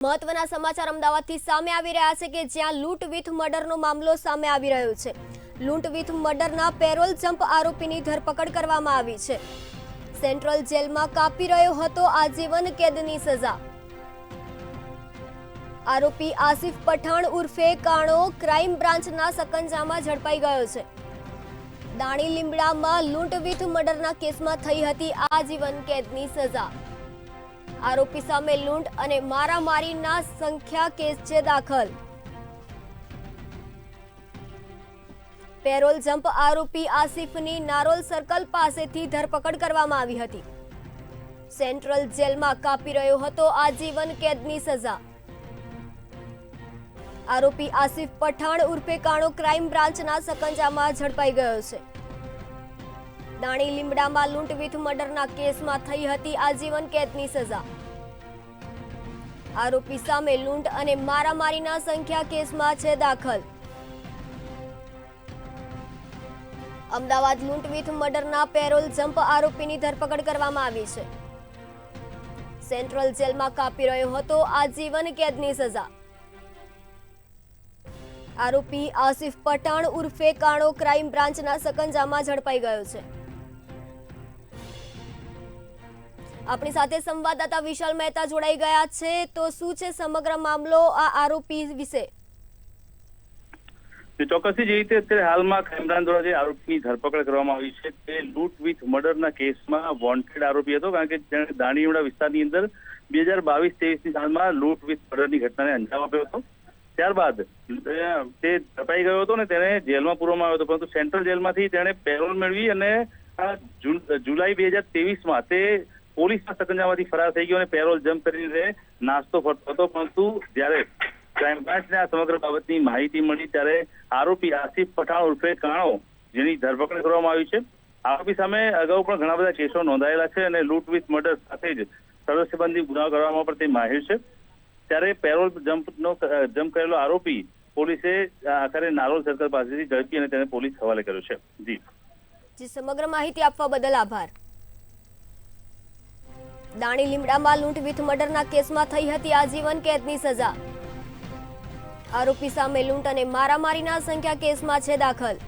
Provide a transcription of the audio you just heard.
મહત્વના સમાચાર અમદાવાદથી સામે આવી રહ્યા છે કે જ્યાં લૂંટ વિથ મર્ડરનો મામલો સામે આવી રહ્યો છે। લૂંટ વિથ મર્ડરના પેરોલ જમ્પ આરોપીની ધરપકડ કરવામાં આવી છે। સેન્ટ્રલ જેલમાં કાપી રહ્યો હતો આજીવન કેદની સજા। આરોપી આસિફ પઠાણ ઉર્ફે કાણો ક્રાઇમ બ્રાન્ચના સકંજામાં ઝડપાઈ ગયો છે। દાણી લીમડામાં લૂંટ વિથ મર્ડરના કેસમાં થઈ હતી આજીવન કેદની સજા। આરોપી સામે લૂંટ અને મારામારીના સંખ્યા કેસ છે દાખલ। પેરોલ જમ્પ આરોપી આસિફની નારોલ સર્કલ પાસેથી ધરપકડ કરવામાં આવી હતી। સેન્ટ્રલ જેલમાં કાપી રહ્યો હતો આજીવન કેદની સજા। આરોપી આસિફ પઠાણ ઉર્ફે કાણો ક્રાઇમ બ્રાન્ચના સકંજામાં ઝડપાઈ ગયો છે। દાણી લીમડામાં લૂંટ વિથ મર્ડરના કેસમાં થઈ હતી આજીવન કેદની સજા। આરોપી સામે લૂંટ અને મારામારીના સંખ્યા કેસમાં છે દાખલ। અમદાવાદ લૂંટ વિથ મર્ડરના પેરોલ જમ્પ આરોપીની ધરપકડ કરવામાં આવી છે। સેન્ટ્રલ જેલમાં કાપી રહ્યો હતો આજીવન કેદની સજા। આરોપી આસિફ પઠાણ ઉર્ફે કાણો ક્રાઇમ બ્રાન્ચના સકંજામાં ઝડપાઈ ગયો છે। આપણી સાથે સંવાદદાતા વિશાલ મહેતા જોડાઈ ગયા છે। તો શું છે સમગ્ર મામલો આ આરોપી વિશે? ચોક્કસથી જે રીતે અત્યારે હાલમાં ક્રાઇમ બ્રાન્ચ દ્વારા જે આરોપીની ધરપકડ કરવામાં આવી છે તે લૂંટ વિથ મર્ડરના કેસમાં વોન્ટેડ આરોપી હતો, કારણ કે તેણે દાણીલીમડા વિસ્તારની અંદર 2022-23ની સાલમાં લૂંટ વિથ મર્ડરની ઘટનાને અંજામ આપ્યો હતો। ત્યારબાદ તે ઝડપાઈ ગયો હતો ને તેને જેલમાં પૂરવામાં આવ્યો હતો, પરંતુ સેન્ટ્રલ જેલમાંથી તેણે પેરોલ મેળવી અને જુલાઈ 2023માં તે પોલીસના સકંજામાંથી ફરાર થઈ ગયો અને પેરોલ જમ્પ કરીને નાસ્તો ફરતો હતો। પરંતુ જ્યારે ક્રાઇમ બ્રાન્ચને આ સમગ્ર બાબતની માહિતી મળી ત્યારે આરોપી આસિફ પઠાણ ઉર્ફે કાણો, જેની ધરપકડ કરવામાં આવી છે। આરોપી સામે અગાઉ પણ ઘણા બધા કેસો નોંધાયેલા છે અને લૂંટ વિથ મર્ડર સાથે જ સદસ્યબંધી ગુનાઓ કરવામાં પણ તે માહિર છે। ત્યારે પેરોલ જમ્પ કરેલો આરોપી પોલીસે આખરે નારોલ સર્કલ પાસેથી ઝડપી અને તેને પોલીસ હવાલે કર્યો છે। જી, સમગ્ર માહિતી આપવા બદલ આભાર। દાણી લીમડામાં લૂંટ વિથ મર્ડરના કેસમાં થઈ હતી આજીવન કેદની સજા। આરોપી સામે લૂંટ અને મારામારીના સંખ્યા કેસમાં છે દાખલ।